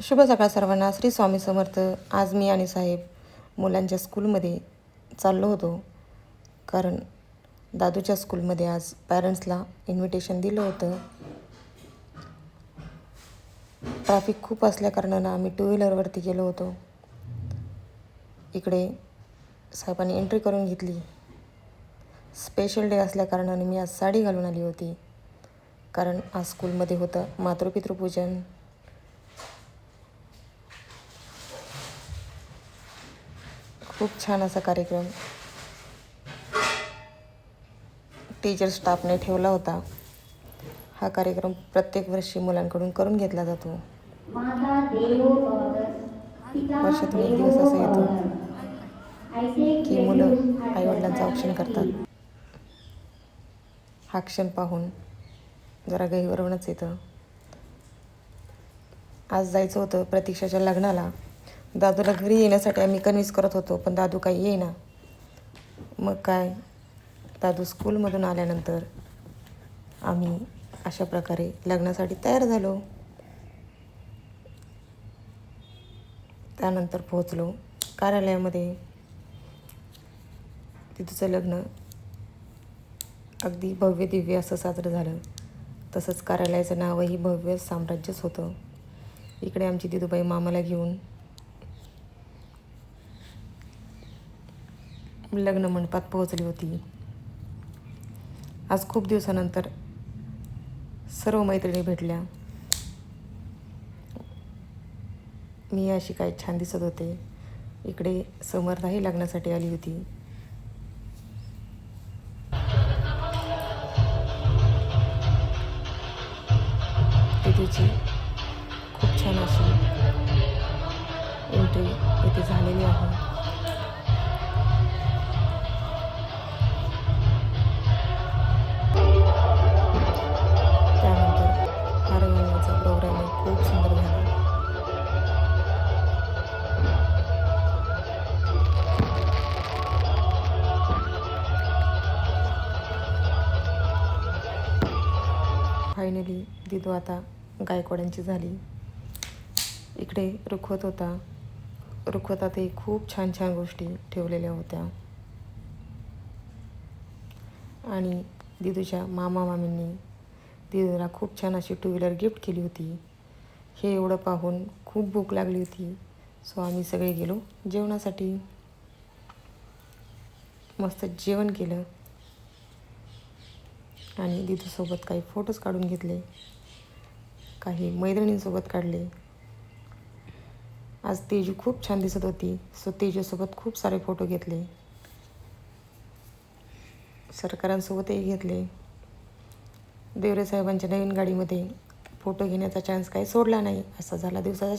शुभ सकाळ सर्वांना. श्री स्वामी समर्थ. आज मी आणि साहेब मुलांच्या स्कूलमध्ये चाललो होतो, कारण दादूच्या स्कूलमध्ये आज पॅरेंट्सला इन्व्हिटेशन दिलं होतं. ट्रॅफिक खूप असल्याकारणानं आम्ही टू व्हीलरवरती गेलो होतो. इकडे साहेबांनी एंट्री करून घेतली. स्पेशल डे असल्याकारणाने मी आज साडी घालून आली होती, कारण आज स्कूलमध्ये होतं मातृपितृपूजन. खूप छान असा कार्यक्रम टीचर स्टाफने ठेवला होता. हा कार्यक्रम प्रत्येक वर्षी मुलांकडून करून घेतला जातो. वर्षातून एक दिवस असा येतो की मुलं आईवडिलांचं औक्षण करतात. हा क्षण पाहून जरा गहिवरवणच येतं. आज जायचं होतं प्रतीक्षाच्या लग्नाला. दादूला घरी येण्यासाठी आम्ही कन्व्हिन्स करत होतो, पण दादू काही येईना. मग काय, दादू स्कूलमधून आल्यानंतर आम्ही अशा प्रकारे लग्नासाठी तयार झालो. त्यानंतर पोहोचलो कार्यालयामध्ये. तिथचं लग्न अगदी भव्य दिव्य असं साजरं झालं. तसंच कार्यालयाचं नावही भव्य साम्राज्यच होतं. इकडे आमची दिदूबाई मामाला घेऊन लग्न मंडपात पोहोचली होती. आज खूप दिवसानंतर सर्व मैत्रिणी भेटल्या. मी अशी काय छान दिसत होते. इकडे समर्थाही लग्नासाठी आली होती. तिची खूप छान अशी एंट्री इथे झालेली आहे. त्यानंतर हार घालण्याचा प्रोग्राम खूप सुंदर झाला. फायनली दिदू आता गायकवाडांची झाली. इकडे रुखवत होता. रुखवतातही खूप छान छान गोष्टी ठेवलेल्या होत्या. आणि दिदूच्या मामा मामींनी दिदूला खूप छान अशी टू व्हीलर गिफ्ट केली होती. हे एवढं पाहून खूप भूक लागली होती. सो आम्ही सगळे गेलो जेवणासाठी. मस्त जेवण केलं आणि दिदूसोबत काही फोटोज काढून घेतले, काही मैत्रिणींसोबत काढले. आज तेजू खूप छान दिसत होती, सो तेजूसोबत खूप सारे फोटो घेतले. सरकारांसोबतही घेतले. देवरे साहेबांच्या नवीन गाडीमध्ये फोटो घेण्याचा चान्स काही सोडला नाही. असा झाला दिवसाचा